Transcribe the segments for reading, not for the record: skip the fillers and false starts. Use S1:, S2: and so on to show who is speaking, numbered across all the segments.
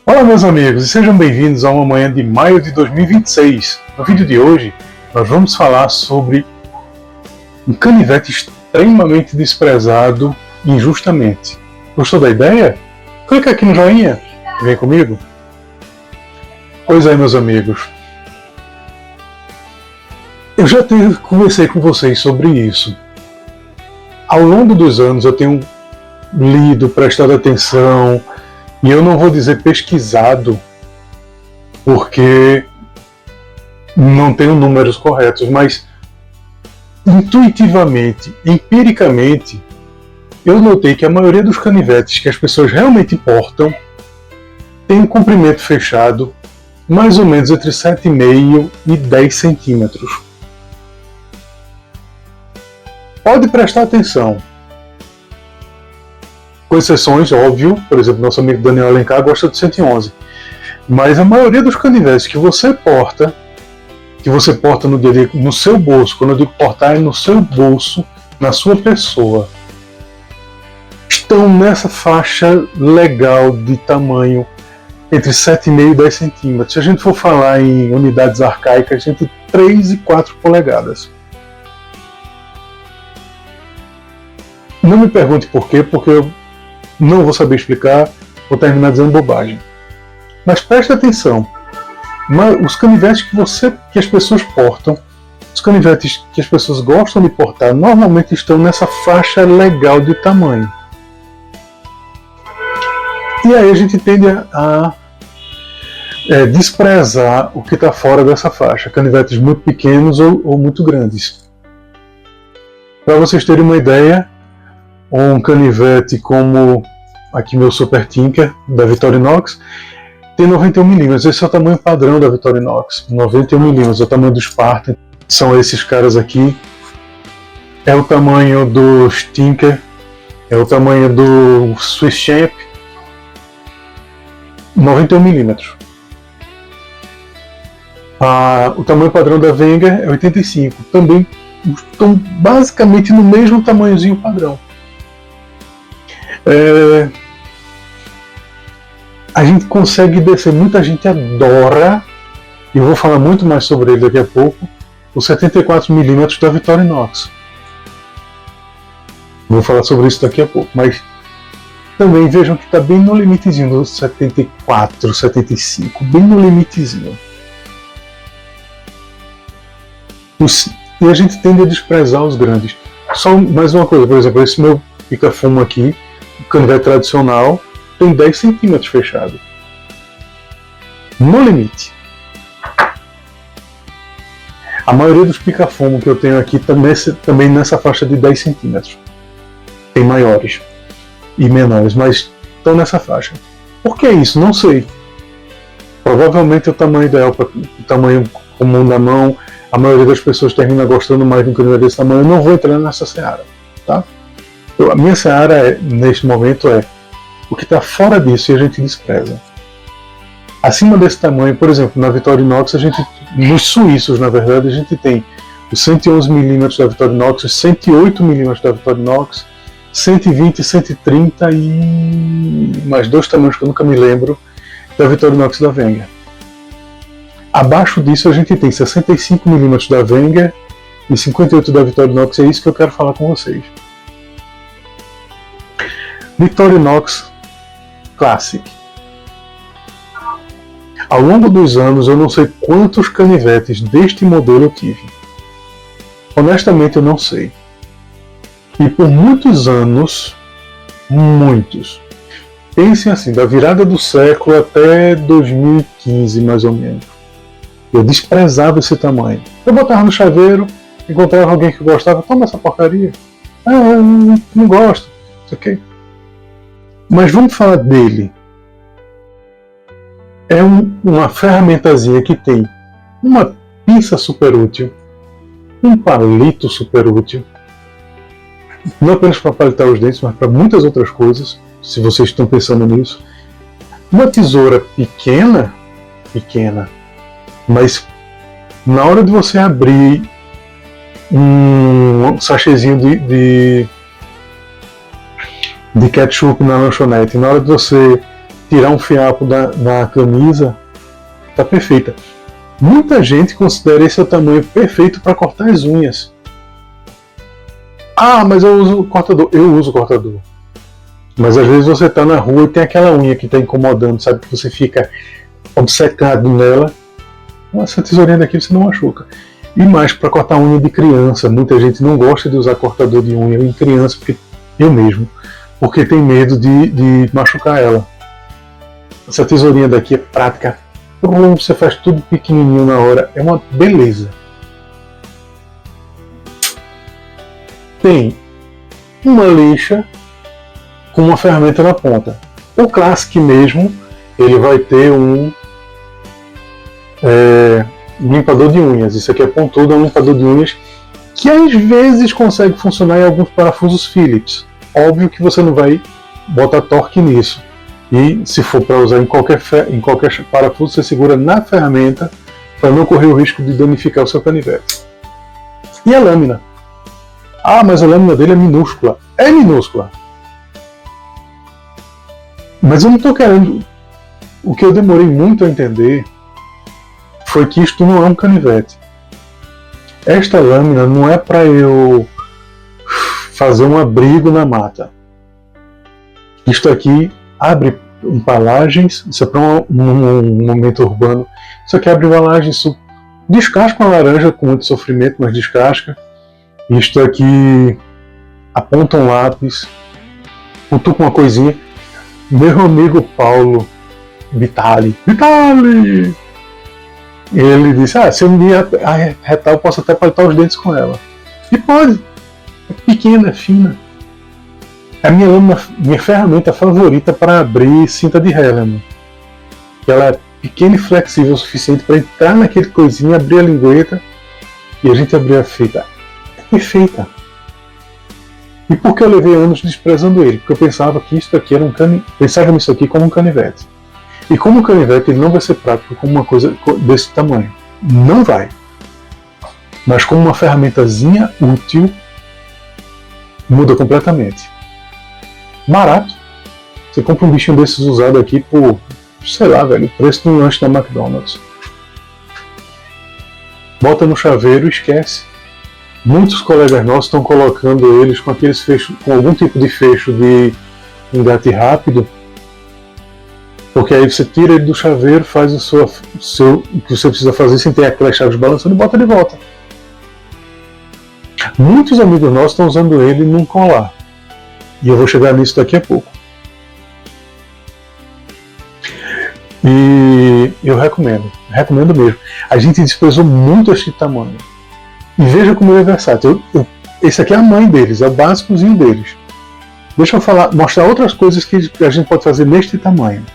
S1: Olá meus amigos e sejam bem-vindos a uma manhã de maio de 2026. No vídeo de hoje nós vamos falar sobre um canivete extremamente desprezado injustamente. Gostou da ideia? Clica aqui no joinha, vem comigo. Pois é, meus amigos, eu já conversei com vocês sobre isso. Ao longo dos anos eu tenho lido, prestado atenção, e eu não vou dizer pesquisado, porque não tenho números corretos, mas intuitivamente, empiricamente, eu notei que a maioria dos canivetes que as pessoas realmente portam tem um comprimento fechado mais ou menos entre 7,5 e 10 centímetros. Pode prestar atenção. Com exceções, óbvio, por exemplo, nosso amigo Daniel Alencar gosta de 111. Mas a maioria dos canivetes que você porta no dia a dia, no seu bolso, quando eu digo portar é no seu bolso, na sua pessoa, estão nessa faixa legal de tamanho entre 7,5 e 10 centímetros. Se a gente for falar em unidades arcaicas, entre 3 e 4 polegadas. Não me pergunte por quê, porque eu não vou saber explicar, vou terminar dizendo bobagem. Mas preste atenção, os canivetes que as pessoas portam, os canivetes que as pessoas gostam de portar, normalmente estão nessa faixa legal de tamanho. E aí a gente tende a desprezar o que está fora dessa faixa, canivetes muito pequenos ou muito grandes. Para vocês terem uma ideia, um canivete como aqui meu Super Tinker da Victorinox tem 91mm, esse é o tamanho padrão da Victorinox, 91mm, é o tamanho do Spartan, são esses caras aqui, é o tamanho do Tinker, é o tamanho do Swiss Champ, 91mm. O tamanho padrão da Wenger é 85, também estão basicamente no mesmo tamanhozinho padrão. A gente consegue descer, muita gente adora, e eu vou falar muito mais sobre ele daqui a pouco, o 74mm da Victorinox. Vou falar sobre isso daqui a pouco, mas também vejam que está bem no limitezinho do 74, 75, bem no limitezinho. E a gente tende a desprezar os grandes. Só mais uma coisa, por exemplo, esse meu pica-fumo aqui, o canivete tradicional, tem 10 centímetros fechado. No limite. A maioria dos pica-fumo que eu tenho aqui também nessa faixa de 10 centímetros. Tem maiores e menores, mas estão nessa faixa. Por que isso? Não sei. Provavelmente é o tamanho ideal, o tamanho comum da mão. A maioria das pessoas termina gostando mais de um canivete desse tamanho. Eu não vou entrar nessa seara, tá? A minha seara, neste momento, é o que está fora disso e a gente despreza. Acima desse tamanho, por exemplo, na Victorinox, nos suíços, na verdade, a gente tem os 111mm da Victorinox, os 108mm da Victorinox, 120, 130 e mais dois tamanhos que eu nunca me lembro, da Victorinox e da Wenger. Abaixo disso a gente tem 65mm da Wenger e 58 da Victorinox, é isso que eu quero falar com vocês. Victorinox Classic. Ao longo dos anos eu não sei quantos canivetes deste modelo eu tive. Honestamente eu não sei. E por muitos anos, muitos, pensem assim, da virada do século até 2015 mais ou menos, eu desprezava esse tamanho. Eu botava no chaveiro, encontrava alguém que gostava, toma essa porcaria. Eu não gosto, ok? Mas vamos falar dele. É uma ferramentazinha que tem uma pinça super útil, um palito super útil, não apenas para palitar os dentes, mas para muitas outras coisas, se vocês estão pensando nisso. Uma tesoura pequena, mas na hora de você abrir um sachêzinho de ketchup na lanchonete, na hora de você tirar um fiapo na camisa, tá perfeita. Muita gente considera esse o tamanho perfeito para cortar as unhas. Ah, mas eu uso cortador. Eu uso cortador. Mas às vezes você tá na rua e tem aquela unha que tá incomodando, sabe? Que você fica obcecado nela. Essa tesourinha daqui você não machuca. E mais para cortar unha de criança. Muita gente não gosta de usar cortador de unha em criança, porque eu mesmo, porque tem medo de machucar ela. Essa tesourinha daqui é prática. Você faz tudo pequenininho na hora. É uma beleza. Tem uma lixa com uma ferramenta na ponta. O Classic mesmo, ele vai ter um limpador de unhas. Isso aqui é pontudo, é um limpador de unhas que às vezes consegue funcionar em alguns parafusos Phillips. Óbvio que você não vai botar torque nisso. E se for para usar em qualquer parafuso, você segura na ferramenta para não correr o risco de danificar o seu canivete. E a lâmina? Ah, mas a lâmina dele é minúscula. É minúscula. Mas eu não estou querendo... O que eu demorei muito a entender foi que isto não é um canivete. Esta lâmina não é para eu fazer um abrigo na mata. Isto aqui abre embalagens, isso é para um momento urbano. Isso aqui abre embalagens, isso descasca uma laranja com muito sofrimento, mas descasca. Isto aqui aponta um lápis, cutuca uma coisinha. Meu amigo Paulo Vitali, ele disse, se eu me arretar, eu posso até palitar os dentes com ela. E pode, é pequena, é fina. É a minha ferramenta favorita para abrir cinta de Hellman. Ela é pequena e flexível o suficiente para entrar naquele coisinho, abrir a lingueta e a gente abrir a fita. É perfeita. E por que eu levei anos desprezando ele? Porque eu pensava que isso aqui era pensava nisso aqui como um canivete. E como um canivete ele não vai ser prático como uma coisa desse tamanho. Não vai. Mas como uma ferramentazinha útil, muda completamente. Barato. Você compra um bichinho desses usado aqui por, sei lá, velho, o preço de um lanche da McDonald's. Bota no chaveiro e esquece. Muitos colegas nossos estão colocando eles com aqueles fechos, com algum tipo de fecho de engate rápido, porque aí você tira ele do chaveiro, faz o que você precisa fazer sem ter aquelas chaves balançando e bota de volta. Muitos amigos nossos estão usando ele num colar. E eu vou chegar nisso daqui a pouco. E eu recomendo mesmo. A gente desprezou muito este tamanho. E veja como ele é versátil. Esse aqui é a mãe deles, é o básicozinho deles. Deixa eu mostrar outras coisas que a gente pode fazer neste tamanho.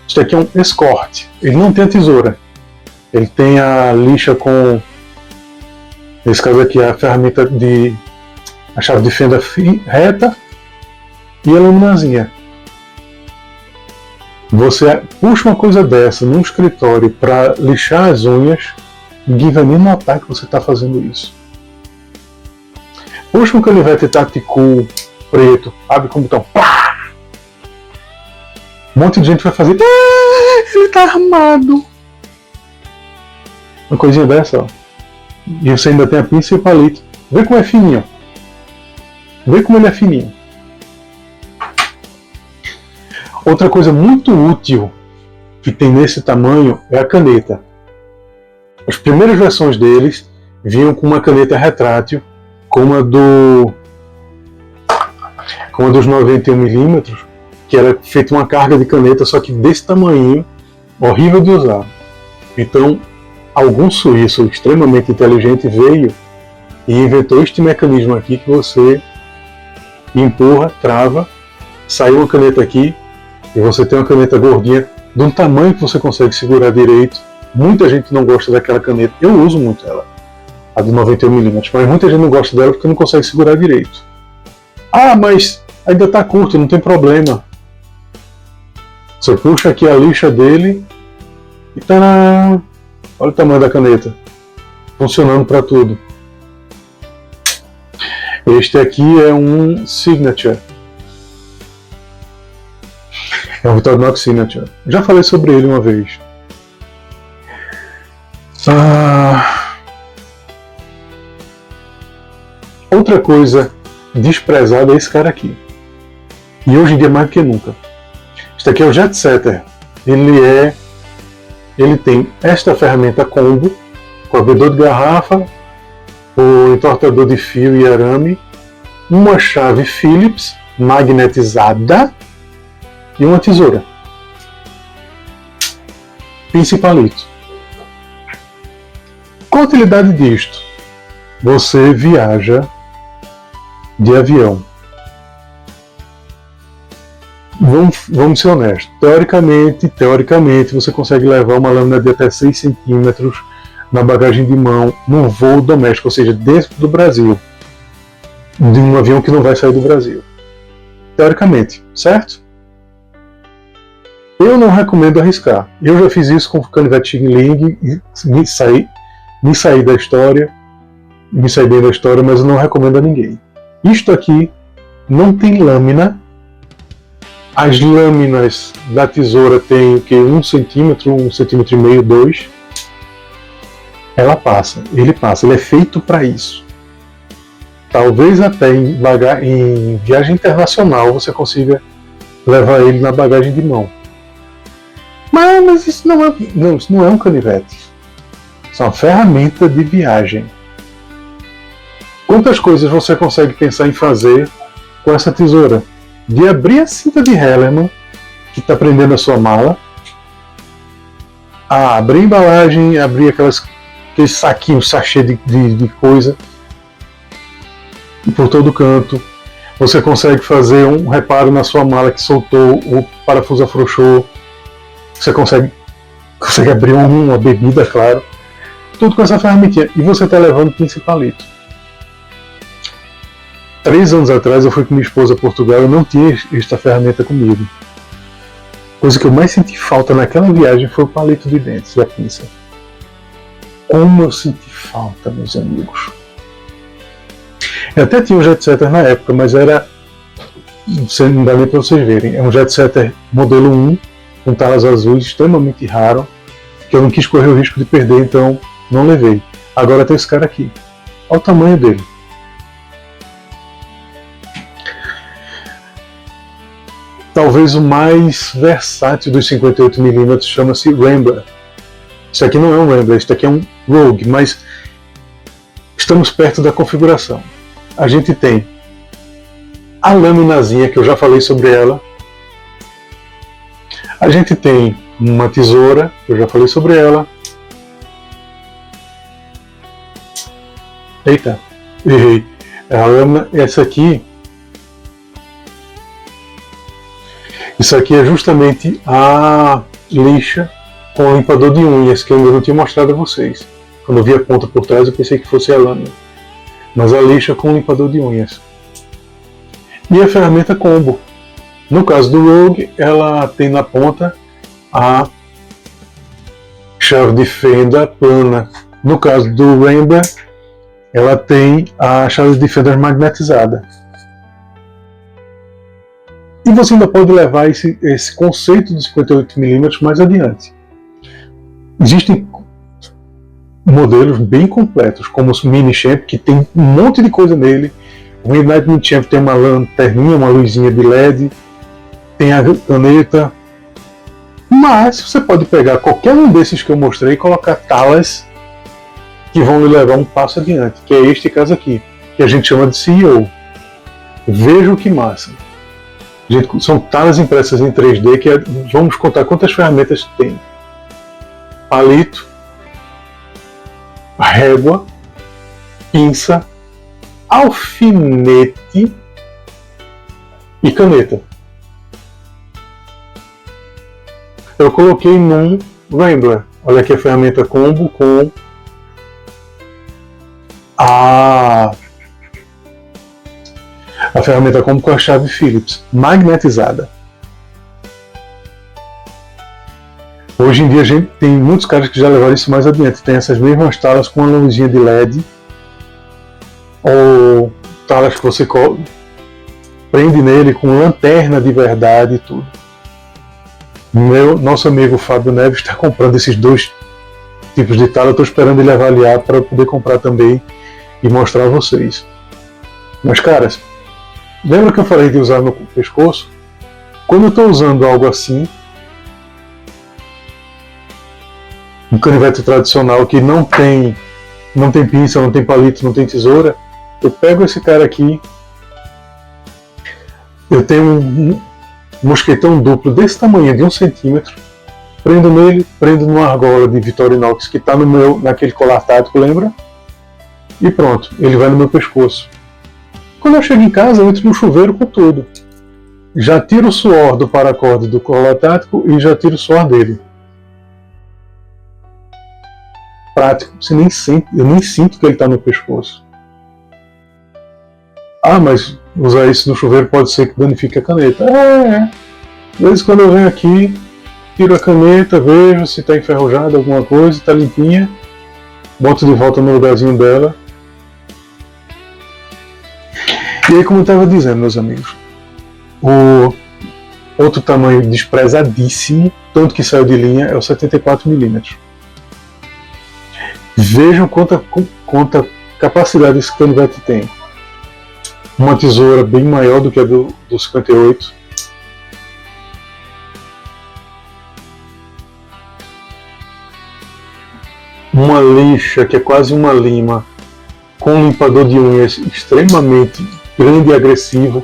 S1: Este aqui é um escorte. Ele não tem a tesoura. Ele tem a lixa com, nesse caso aqui, a ferramenta a chave de fenda reta e a laminazinha. Você puxa uma coisa dessa num escritório para lixar as unhas, ninguém vai nem notar que você está fazendo isso. Puxa um canivete Tactical preto, abre com o botão, pá! Um monte de gente vai fazer, ele está armado. Uma coisinha dessa, ó. E você ainda tem a pinça e o palito. Vê como é fininho. Vê como ele é fininho. Outra coisa muito útil que tem nesse tamanho é a caneta. As primeiras versões deles vinham com uma caneta retrátil, como a dos 91mm, que era feita uma carga de caneta, só que desse tamanho, horrível de usar. Então, algum suíço extremamente inteligente veio e inventou este mecanismo aqui que você empurra, trava, sai uma caneta aqui e você tem uma caneta gordinha de um tamanho que você consegue segurar direito. Muita gente não gosta daquela caneta, eu uso muito ela, a de 91mm, mas muita gente não gosta dela porque não consegue segurar direito. Ah, mas ainda está curto, não tem problema. Você puxa aqui a lixa dele e tadã! Olha o tamanho da caneta, funcionando para tudo. Este aqui é um Signature. É um Victorinox Signature. Já falei sobre ele uma vez. Outra coisa desprezada é esse cara aqui. E hoje em dia mais do que nunca. Este aqui é o Jet Setter. Ele tem esta ferramenta combo, com abridor de garrafa, o entortador de fio e arame, uma chave Phillips magnetizada e uma tesoura. Pinça e palito. Qual a utilidade disto? Você viaja de avião. Vamos ser honestos. Teoricamente, você consegue levar uma lâmina de até 6 centímetros na bagagem de mão num voo doméstico, ou seja, dentro do Brasil, de um avião que não vai sair do Brasil. Teoricamente, certo? Eu não recomendo arriscar. Eu já fiz isso com o canivete Xing-Ling e me saí da história, me saí bem da história, mas eu não recomendo a ninguém. Isto aqui não tem lâmina. As lâminas da tesoura têm o que? 1 centímetro, 1,5 centímetros, 2. Ele passa, ele é feito para isso. Talvez até em viagem internacional você consiga levar ele na bagagem de mão. Mas isso não é um canivete. Isso é uma ferramenta de viagem. Quantas coisas você consegue pensar em fazer com essa tesoura? De abrir a cinta de Hellerman, que está prendendo a sua mala, abrir a embalagem, abrir aqueles saquinhos, sachê de coisa por todo canto. Você consegue fazer um reparo na sua mala que soltou, o parafuso afrouxou. Você consegue abrir uma bebida, claro. Tudo com essa ferramentinha. E você está levando pinça e palito. 3 anos atrás eu fui com minha esposa a Portugal e eu não tinha esta ferramenta comigo. A coisa que eu mais senti falta naquela viagem foi o palito de dentes e a pinça. Como eu senti falta, meus amigos. Eu até tinha um Jet Setter na época, mas era... Não dá nem para vocês verem. É um Jet Setter modelo 1, com talas azuis, extremamente raro, que eu não quis correr o risco de perder, então não levei. Agora tem esse cara aqui. Olha o tamanho dele. Talvez o mais versátil dos 58mm chama-se Rambler. Isso aqui não é um Rambler, isso aqui é um Rogue, mas estamos perto da configuração. A gente tem a laminazinha, que eu já falei sobre ela. A gente tem uma tesoura, que eu já falei sobre ela. Eita, errei. A lâmina, essa aqui. Isso aqui é justamente a lixa com o limpador de unhas, que eu ainda não tinha mostrado a vocês. Quando eu vi a ponta por trás eu pensei que fosse a lâmina. Mas a lixa com o limpador de unhas. E a ferramenta combo. No caso do Rogue, ela tem na ponta a chave de fenda plana. No caso do Rambler, ela tem a chave de fenda magnetizada. E você ainda pode levar esse conceito de 58mm mais adiante. Existem modelos bem completos, como o Mini Champ, que tem um monte de coisa nele. O Midnight Mini Champ tem uma lanterninha, uma luzinha de LED, tem a caneta. Mas você pode pegar qualquer um desses que eu mostrei e colocar talas que vão lhe levar um passo adiante, que é este caso aqui, que a gente chama de CEO. Veja que massa. Gente, são talas impressas em 3D que vamos contar quantas ferramentas tem. Palito, régua, pinça, alfinete e caneta. Eu coloquei num Rambler. Olha aqui a ferramenta combo com a ferramenta combo com a chave Phillips magnetizada. Hoje em dia a gente tem muitos caras que já levaram isso mais adiante. Tem essas mesmas talas com uma luzinha de LED ou talas que você prende nele com lanterna de verdade e tudo. Nosso amigo Fábio Neves está comprando esses dois tipos de tala. Eu estou esperando ele avaliar para poder comprar também e mostrar a vocês. Mas, caras, lembra que eu falei de usar no pescoço? Quando eu estou usando algo assim, um canivete tradicional que não tem pinça, não tem palito, não tem tesoura, eu pego esse cara aqui, eu tenho um mosquetão duplo desse tamanho, de 1 centímetro, prendo nele, prendo numa argola de Victorinox que está naquele colar tático, lembra? E pronto, ele vai no meu pescoço. Quando eu chego em casa, eu entro no chuveiro com tudo. Já tiro o suor do paracorde do colar tático e já tiro o suor dele. Prático, eu nem sinto que ele está no pescoço. Ah, mas usar isso no chuveiro pode ser que danifique a caneta. Às vezes quando eu venho aqui, tiro a caneta, vejo se está enferrujada alguma coisa, está limpinha, boto de volta no lugarzinho dela. E aí, como eu estava dizendo, meus amigos, o outro tamanho desprezadíssimo, tanto que saiu de linha, é o 74mm. Vejam quanta capacidade esse canivete tem. Uma tesoura bem maior do que a do 58. Uma lixa, que é quase uma lima, com um limpador de unhas extremamente grande e agressivo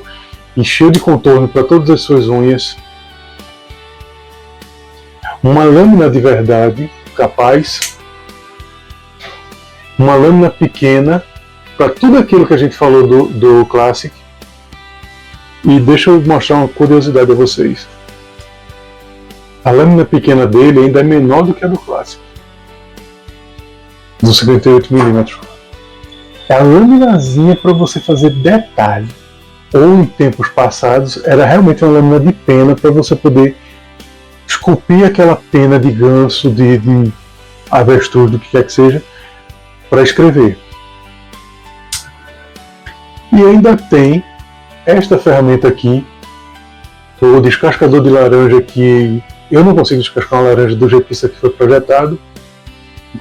S1: e cheio de contorno para todas as suas unhas. Uma lâmina de verdade, capaz. Uma lâmina pequena para tudo aquilo que a gente falou do Classic. E deixa eu mostrar uma curiosidade a vocês. A lâmina pequena dele ainda é menor do que a do Classic, do 58mm. É a laminazinha para você fazer detalhe. Ou em tempos passados era realmente uma lâmina de pena para você poder esculpir aquela pena de ganso, de avestruz, do que quer que seja, para escrever. E ainda tem esta ferramenta aqui, o descascador de laranja, que eu não consigo descascar uma laranja do jeito que isso aqui foi projetado,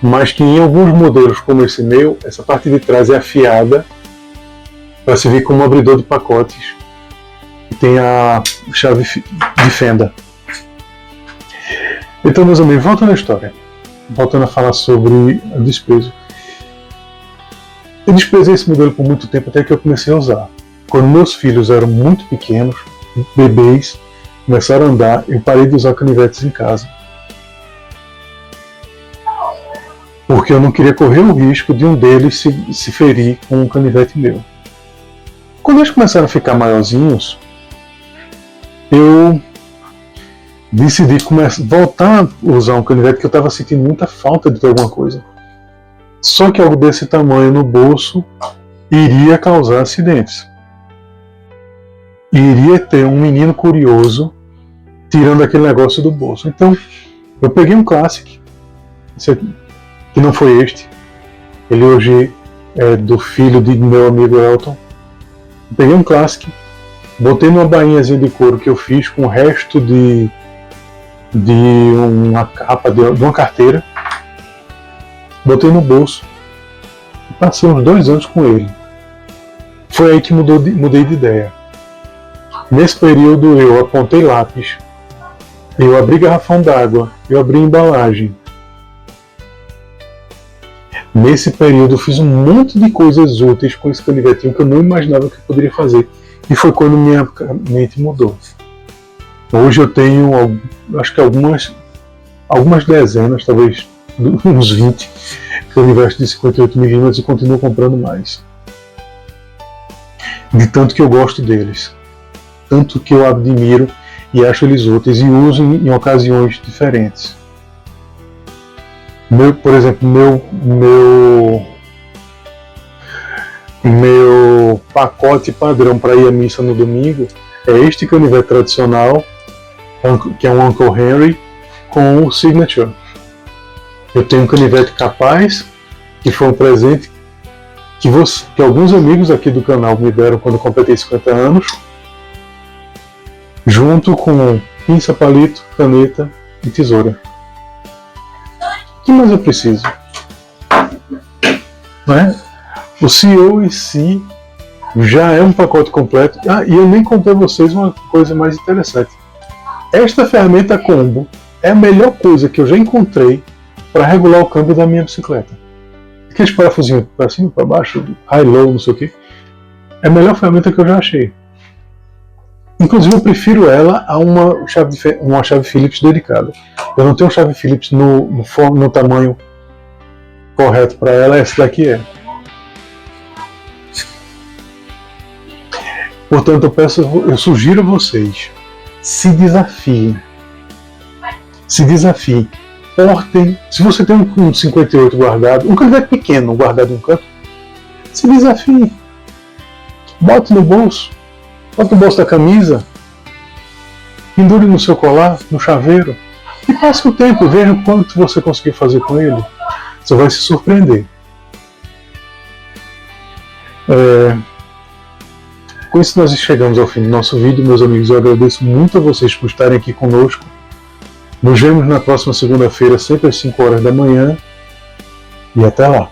S1: mas que em alguns modelos como esse meu, essa parte de trás é afiada para servir como abridor de pacotes e tem a chave de fenda. Então, meus amigos, voltando à história, voltando a falar sobre a desprezo. Eu desprezei esse modelo por muito tempo até que eu comecei a usar. Quando meus filhos eram muito pequenos, bebês, começaram a andar, eu parei de usar canivetes em casa. Porque eu não queria correr o risco de um deles se ferir com um canivete meu. Quando eles começaram a ficar maiorzinhos, eu decidi voltar a usar um canivete, que eu estava sentindo muita falta de ter alguma coisa. Só que algo desse tamanho no bolso iria causar acidentes. Iria ter um menino curioso tirando aquele negócio do bolso. Então, eu peguei um Classic, que não foi este. Ele hoje é do filho de meu amigo Elton. Eu peguei um Classic, botei numa bainhazinha de couro que eu fiz com o resto de uma capa de uma carteira. Botei no bolso e passei uns 2 anos com ele. Foi aí que mudei de ideia. Nesse período eu apontei lápis, eu abri garrafão d'água, eu abri embalagem. Nesse período eu fiz um monte de coisas úteis com esse canivetinho que eu não imaginava que eu poderia fazer. E foi quando minha mente mudou. Hoje eu tenho, acho que algumas dezenas, talvez uns 20 canivetes de 58mm e continuo comprando mais. De tanto que eu gosto deles. Tanto que eu admiro e acho eles úteis e uso em ocasiões diferentes. Por exemplo, meu pacote padrão para ir à missa no domingo é este canivete tradicional, que é um Uncle Henry, com o Signature. Eu tenho um canivete capaz, que foi um presente que alguns amigos aqui do canal me deram quando eu completei 50 anos, junto com pinça, palito, caneta e tesoura. O que mais eu preciso? Não é? O CEO em si já é um pacote completo. E eu nem contei a vocês uma coisa mais interessante. Esta ferramenta combo é a melhor coisa que eu já encontrei para regular o câmbio da minha bicicleta. Aqueles parafusinhos para cima, para baixo, high, low, não sei o que. É a melhor ferramenta que eu já achei. Inclusive eu prefiro ela a uma chave Phillips dedicada. Eu não tenho chave Phillips no tamanho correto para ela, essa daqui é. Portanto, eu sugiro a vocês, se desafiem. Se desafiem. Portem. Se você tem um 58 guardado, um canivete pequeno guardado em um canto, se desafie. Bote no bolso. Bote no bolso da camisa. Pendure no seu colar, no chaveiro. E passe o tempo, veja o quanto você conseguiu fazer com ele. Você vai se surpreender. Com isso nós chegamos ao fim do nosso vídeo, meus amigos. Eu agradeço muito a vocês por estarem aqui conosco. Nos vemos na próxima segunda-feira, sempre às 5 horas da manhã. E até lá.